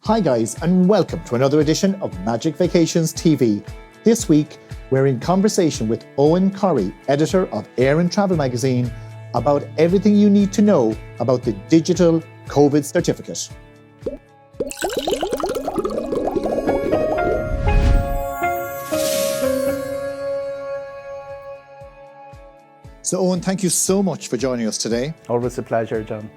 Hi guys, and welcome to another edition of Magic Vacations TV. This week, we're in conversation with Eoghan Corry, editor of Air and Travel magazine, about everything you need to know about the digital COVID certificate. So Eoghan, thank you so much for joining us today. Always a pleasure, John.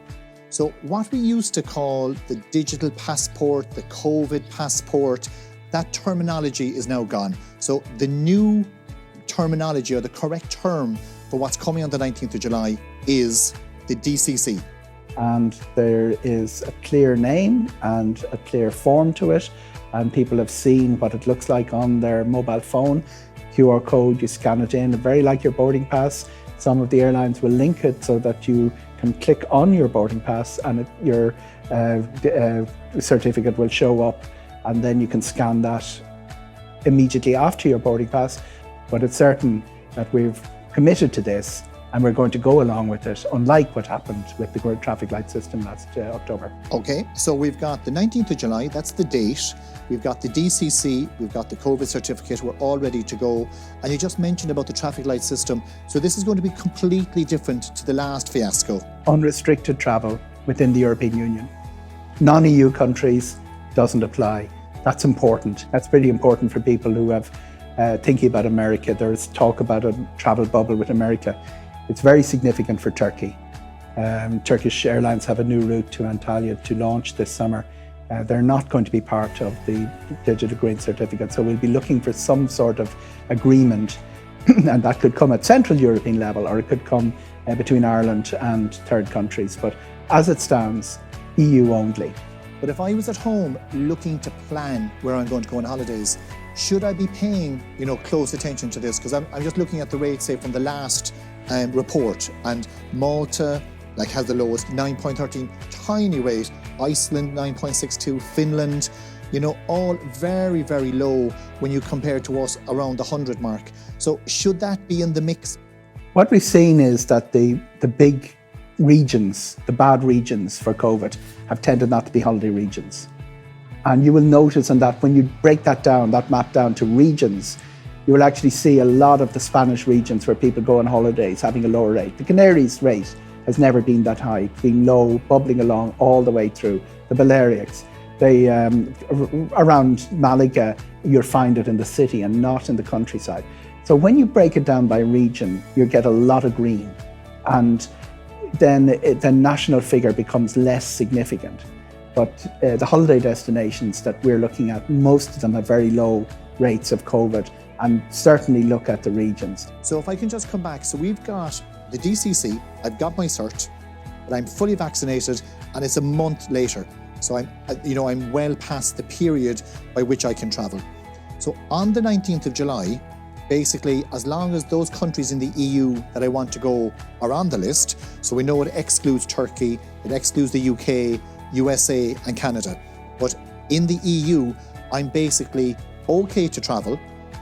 So what we used to call the digital passport, the COVID passport, that terminology is now gone. So the new terminology, or the correct term for what's coming on the 19th of July, is the DCC. And there is a clear name and a clear form to it, and people have seen what it looks like on their mobile phone. QR code, you scan it in, very like your boarding pass. Some of the airlines will link it so that you can click on your boarding pass and your certificate will show up, and then you can scan that immediately after your boarding pass. But it's certain that we've committed to this and we're going to go along with it, unlike what happened with the traffic light system last October. Okay, so we've got the 19th of July, that's the date. We've got the DCC, we've got the COVID certificate, we're all ready to go. And you just mentioned about the traffic light system. So this is going to be completely different to the last fiasco. Unrestricted travel within the European Union. Non-EU countries doesn't apply. That's important. That's pretty important for people who have thinking about America. There's talk about a travel bubble with America. It's very significant for Turkey. Turkish Airlines have a new route to Antalya to launch this summer. They're not going to be part of the digital green certificate, so we'll be looking for some sort of agreement, and that could come at Central European level, or it could come between Ireland and third countries. But as it stands, EU only. But if I was at home looking to plan where I'm going to go on holidays, should I be paying, close attention to this? Because I'm just looking at the rates, say, from the last report, and Malta has the lowest, 9.13, tiny rate. Iceland 9.62, Finland, all very, very low when you compare to us around the 100 mark. So should that be in the mix? What we've seen is that the big regions, the bad regions for COVID, have tended not to be holiday regions. And you will notice on that, when you break that map down to regions, you will actually see a lot of the Spanish regions where people go on holidays having a lower rate. The Canaries rate has never been that high. It's been low, bubbling along all the way through. The Balearics, around Malaga, you'll find it in the city and not in the countryside. So when you break it down by region, you get a lot of green, and then the national figure becomes less significant. But the holiday destinations that we're looking at, most of them have very low rates of COVID, and certainly look at the regions. So if I can just come back, so we've got the DCC, I've got my cert, but I'm fully vaccinated, and it's a month later. So I'm well past the period by which I can travel. So on the 19th of July, basically, as long as those countries in the EU that I want to go are on the list, so we know it excludes Turkey, it excludes the UK, USA and Canada. But in the EU, I'm basically okay to travel,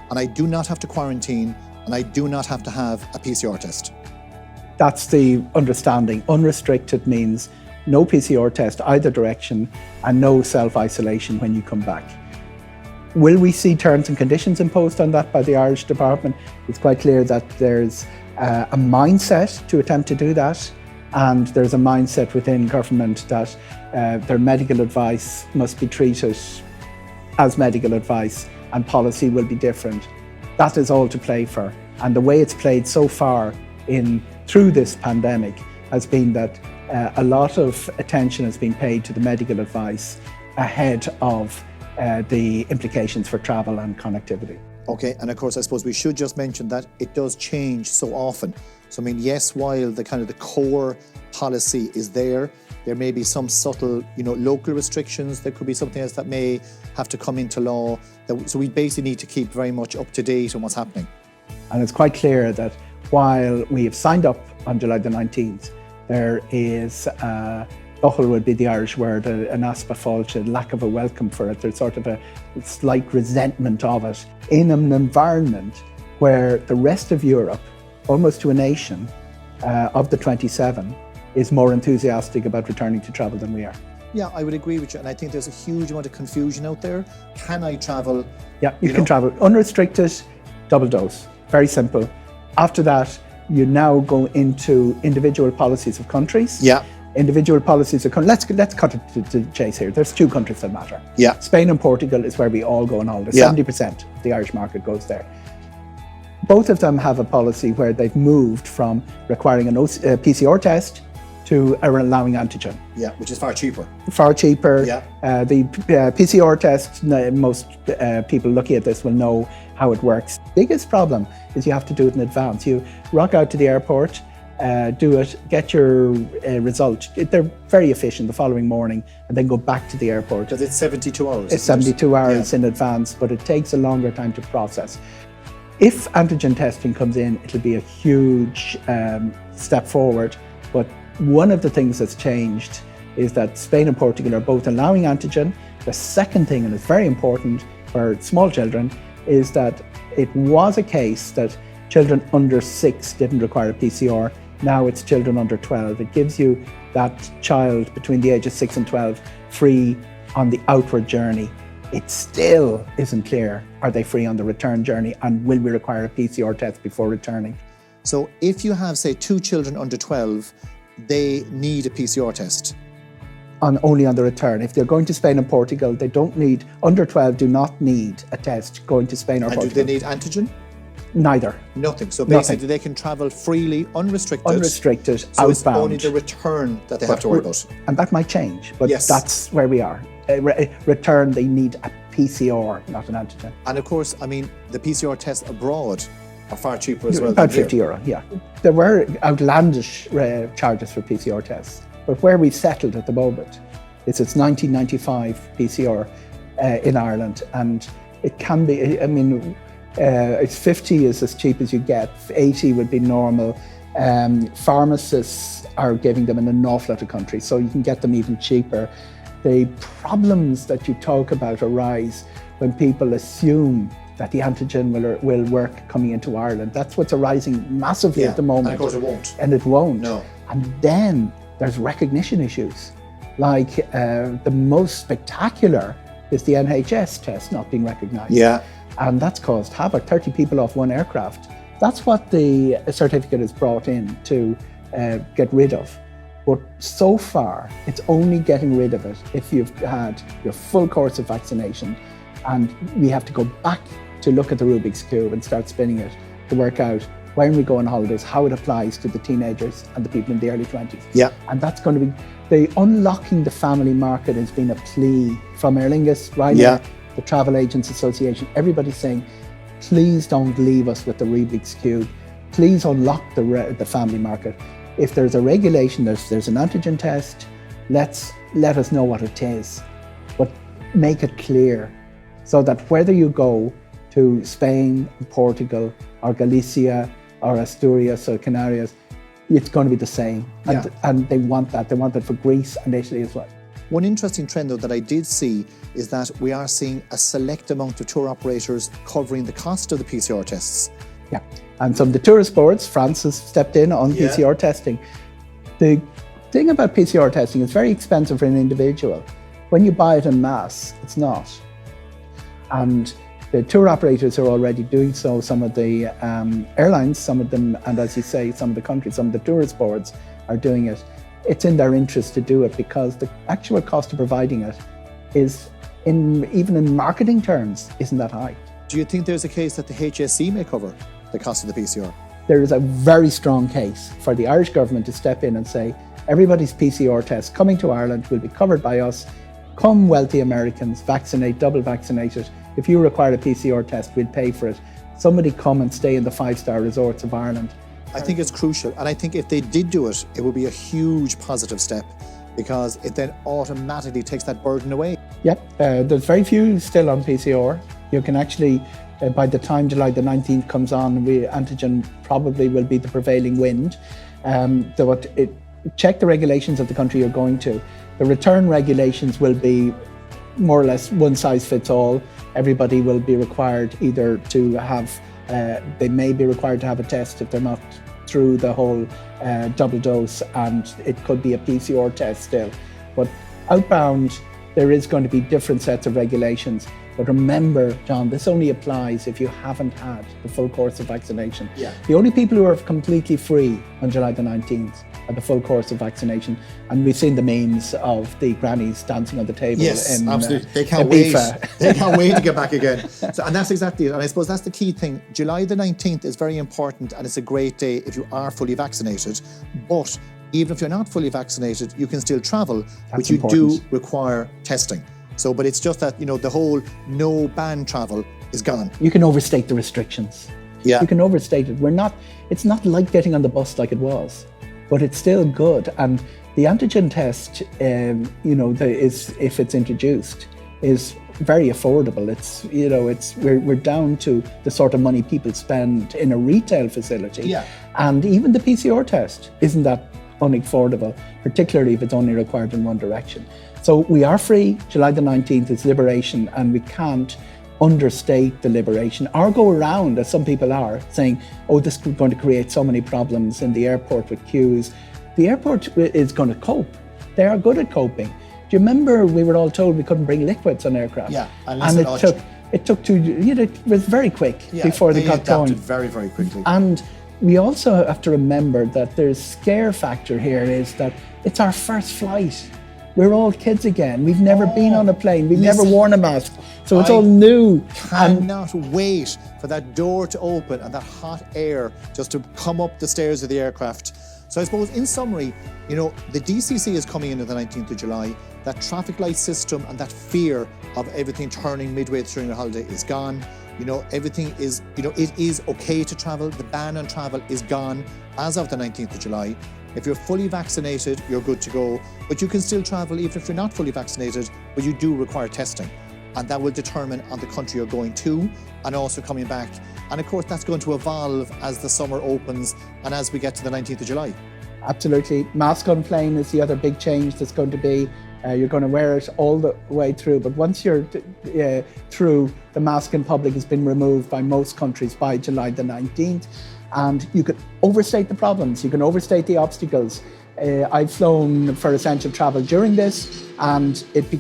and I do not have to quarantine, and I do not have to have a PCR test. That's the understanding. Unrestricted means no PCR test either direction and no self-isolation when you come back. Will we see terms and conditions imposed on that by the Irish Department? It's quite clear that there's a mindset to attempt to do that, and there's a mindset within government that their medical advice must be treated as medical advice, and policy will be different. That is all to play for. And the way it's played so far through this pandemic has been that a lot of attention has been paid to the medical advice ahead of the implications for travel and connectivity. Okay, and of course, I suppose we should just mention that it does change so often. So, yes, while the core policy is there may be some subtle, local restrictions. There could be something else that may have to come into law. So we basically need to keep very much up to date on what's happening. And it's quite clear that while we have signed up on July the 19th, there is Buchel would be the Irish word, an aspa fáilte, lack of a welcome for it. There's sort of a slight resentment of it in an environment where the rest of Europe, almost to a nation of the 27, is more enthusiastic about returning to travel than we are. Yeah, I would agree with you. And I think there's a huge amount of confusion out there. Can I travel? Yeah, you can travel unrestricted, double dose. Very simple. After that, you now go into individual policies of countries. Yeah. Individual policies of countries. Let's cut it to the chase here. There's 2 countries that matter. Yeah. Spain and Portugal is where we all go on holiday. Yeah. 70% of the Irish market goes there. Both of them have a policy where they've moved from requiring a PCR test to allowing antigen. Yeah, which is far cheaper. Far cheaper. Yeah. The PCR test, most people looking at this will know how it works. Biggest problem is you have to do it in advance. You rock out to the airport, do it, get your result. They're very efficient the following morning, and then go back to the airport. Because it's 72 hours. It's 72 hours in advance, but it takes a longer time to process. If antigen testing comes in, it'll be a huge step forward. But one of the things that's changed is that Spain and Portugal are both allowing antigen. The second thing, and it's very important for small children, is that it was a case that children under 6 didn't require a PCR. Now it's children under 12. It gives you that child between the ages 6 and 12 free on the outward journey. It still isn't clear, are they free on the return journey, and will we require a PCR test before returning? So if you have, say, 2 children under 12, they need a PCR test. Only on the return. If they're going to Spain and Portugal, they don't need, under 12 do not need a test going to Spain or Portugal. And do they need antigen? Neither. Nothing. So basically they can travel freely, unrestricted. Unrestricted, so outbound. It's only the return that they have to worry about. And that might change, but Yes. that's where we are. Return, they need a PCR, not an antigen. And of course, I mean, the PCR tests abroad are far cheaper as well. About than €50, here. yeah. There were outlandish charges for PCR tests, but where we settled at the moment is it's 1995 PCR in Ireland, and it can be, I mean, it's 50 is as cheap as you get, 80 would be normal. Pharmacists are giving them in an awful lot of countries, so you can get them even cheaper. The problems that you talk about arise when people assume that the antigen will work coming into Ireland. That's what's arising massively at the moment. And of course it won't. And it won't. No. And then there's recognition issues. Like the most spectacular is the NHS test not being recognised. Yeah. And that's caused havoc, 30 people off one aircraft. That's what the certificate is brought in to get rid of. But so far, it's only getting rid of it if you've had your full course of vaccination. And we have to go back to look at the Rubik's Cube and start spinning it to work out when we go on holidays, how it applies to the teenagers and the people in the early 20s. Yeah. And that's going to be, the unlocking the family market has been a plea from Aer Lingus, Ryanair, the Travel Agents Association. Everybody's saying, please don't leave us with the Rubik's Cube. Please unlock the family market. If there's a regulation, there's an antigen test, let us know what it is, but make it clear so that whether you go to Spain, Portugal, or Galicia, or Asturias, or Canarias, it's going to be the same. And they want that. They want that for Greece and Italy as well. One interesting trend, though, that I did see is that we are seeing a select amount of tour operators covering the cost of the PCR tests. Yeah, and some of the tourist boards, France has stepped in on PCR testing. The thing about PCR testing is very expensive for an individual. When you buy it en masse, it's not. And the tour operators are already doing so. Some of the airlines, some of them, and as you say, some of the countries, some of the tourist boards are doing it. It's in their interest to do it because the actual cost of providing it is, even in marketing terms, isn't that high. Do you think there's a case that the HSE may cover the cost of the PCR? There is a very strong case for the Irish government to step in and say, everybody's PCR test coming to Ireland will be covered by us. Come, wealthy Americans, vaccinate, double vaccinated. If you require a PCR test, we'll pay for it. Somebody come and stay in the 5-star resorts of Ireland. I think it's crucial. And I think if they did do it, it would be a huge positive step because it then automatically takes that burden away. Yep, there's very few still on PCR. You can actually, by the time July the 19th comes on, antigen probably will be the prevailing wind. Check the regulations of the country you're going to. The return regulations will be more or less one size fits all. Everybody will be required either to have, they may be required to have a test if they're not through the whole double dose, and it could be a PCR test still. But Outbound, there is going to be different sets of regulations. But remember, John, this only applies if you haven't had the full course of vaccination. Yeah. The only people who are completely free on July the 19th are the full course of vaccination. And we've seen the memes of the grannies dancing on the table. Yes, in, absolutely. They can't wait. Ibiza. They can't wait to get back again. So, and that's exactly it. And I suppose that's the key thing. July the 19th is very important, and it's a great day if you are fully vaccinated. But even if you're not fully vaccinated, you can still travel, but you do require testing. So, but it's just that, the whole no ban travel is gone. You can overstate the restrictions. Yeah. You can overstate it. It's not like getting on the bus like it was, but it's still good. And the antigen test, if it's introduced, is very affordable. We're down to the sort of money people spend in a retail facility. Yeah. And even the PCR test isn't that unaffordable, particularly if it's only required in one direction. So we are free. July the 19th is liberation, and we can't understate the liberation or go around, as some people are, saying, oh, this is going to create so many problems in the airport with queues. The airport is going to cope. They are good at coping. Do you remember we were all told we couldn't bring liquids on aircraft? Yeah, and it was very quick before they got going. Very, very quickly. And we also have to remember that there's scare factor here is that it's our first flight. We're all kids again. We've never been on a plane. We've never worn a mask. So it's all new. Cannot wait for that door to open and that hot air just to come up the stairs of the aircraft. So I suppose in summary, the DCC is coming in on the 19th of July. That traffic light system and that fear of everything turning midway during the holiday is gone. Everything is, it is okay to travel. The ban on travel is gone as of the 19th of July. If you're fully vaccinated, you're good to go. But you can still travel even if you're not fully vaccinated, but you do require testing. And that will determine on the country you're going to and also coming back. And of course, that's going to evolve as the summer opens and as we get to the 19th of July. Absolutely. Mask on plane is the other big change that's going to be. You're going to wear it all the way through. But once you're through, the mask in public has been removed by most countries by July the 19th. And you could overstate the problems. You can overstate the obstacles. I've flown for essential travel during this, and it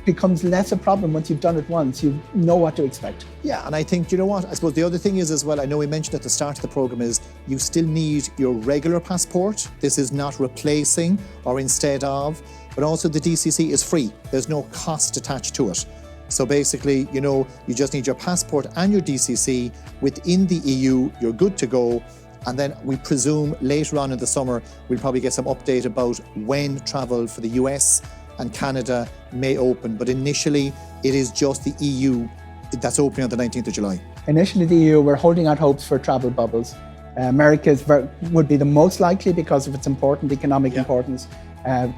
becomes less a problem once you've done it once. You know what to expect. Yeah, and I think, I suppose the other thing is as well, I know we mentioned at the start of the programme, is you still need your regular passport. This is not replacing or instead of, but also the DCC is free. There's no cost attached to it. So basically, you just need your passport and your DCC within the EU, you're good to go. And then we presume later on in the summer, we'll probably get some update about when travel for the US and Canada may open. But initially, it is just the EU that's opening on the 19th of July. Initially, the EU, we're holding out hopes for travel bubbles. America would be the most likely because of its important economic importance.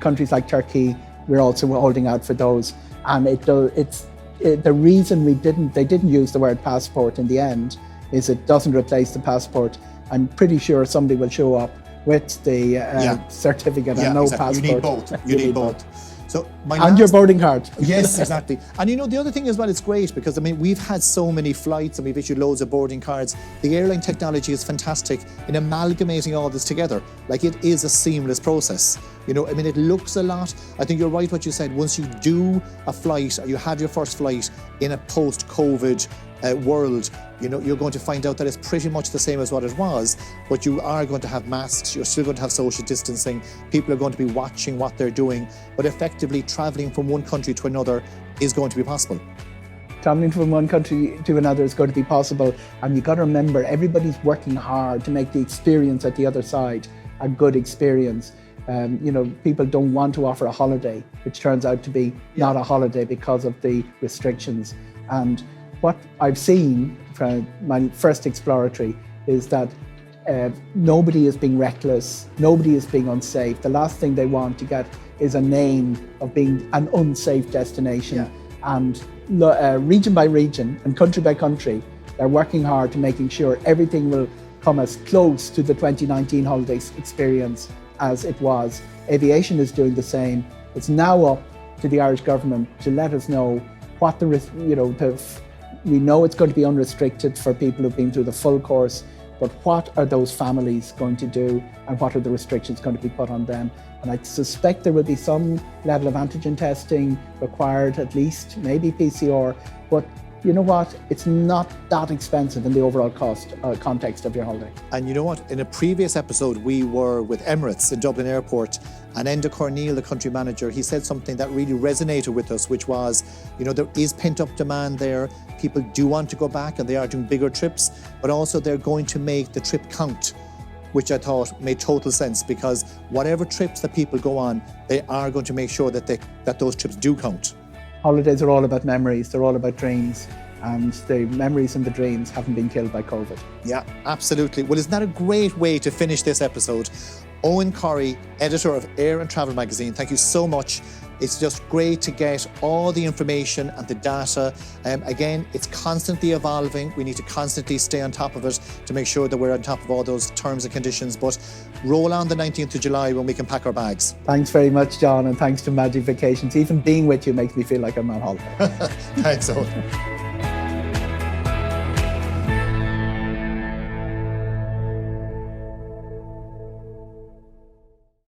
Countries like Turkey, we're also holding out for those. And the reason they didn't use the word passport in the end is it doesn't replace the passport. I'm pretty sure somebody will show up with the certificate and no passport. You need both. You need both. So your boarding card. Yes, exactly. And the other thing as well, it's great because we've had so many flights and we've issued loads of boarding cards. The airline technology is fantastic in amalgamating all this together. Like, it is a seamless process. It looks a lot. I think you're right what you said. Once you do a flight, or you have your first flight in a post-COVID world, you're going to find out that it's pretty much the same as what it was, but you are going to have masks, you're still going to have social distancing, people are going to be watching what they're doing, but effectively travelling from one country to another is going to be possible. Travelling from one country to another is going to be possible, and you've got to remember, everybody's working hard to make the experience at the other side a good experience. People don't want to offer a holiday, which turns out to be not a holiday because of the restrictions. And what I've seen from my first exploratory is that nobody is being reckless, nobody is being unsafe. The last thing they want to get is a name of being an unsafe destination. Yeah. And region by region and country by country, they're working hard to making sure everything will come as close to the 2019 holiday experience as it was. Aviation is doing the same. It's now up to the Irish government to let us know what we know it's going to be unrestricted for people who've been through the full course, but what are those families going to do and what are the restrictions going to be put on them? And I suspect there will be some level of antigen testing required, at least, maybe PCR. But you know what? It's not that expensive in the overall context of your holiday. And you know what? In a previous episode, we were with Emirates in Dublin Airport, and Enda Cornell, the country manager, he said something that really resonated with us, which was, there is pent-up demand there. People do want to go back, and they are doing bigger trips, but also they're going to make the trip count, which I thought made total sense, because whatever trips that people go on, they are going to make sure that those trips do count. Holidays are all about memories, they're all about dreams, and the memories and the dreams haven't been killed by COVID. Yeah, absolutely. Well, isn't that a great way to finish this episode? Eoghan Corry, editor of Air and Travel magazine, thank you so much. It's just great to get all the information and the data. Again, it's constantly evolving. We need to constantly stay on top of it to make sure that we're on top of all those terms and conditions. But roll on the 19th of July when we can pack our bags. Thanks very much, John, and thanks to Magic Vacations. Even being with you makes me feel like I'm on holiday. Thanks, Eoghan.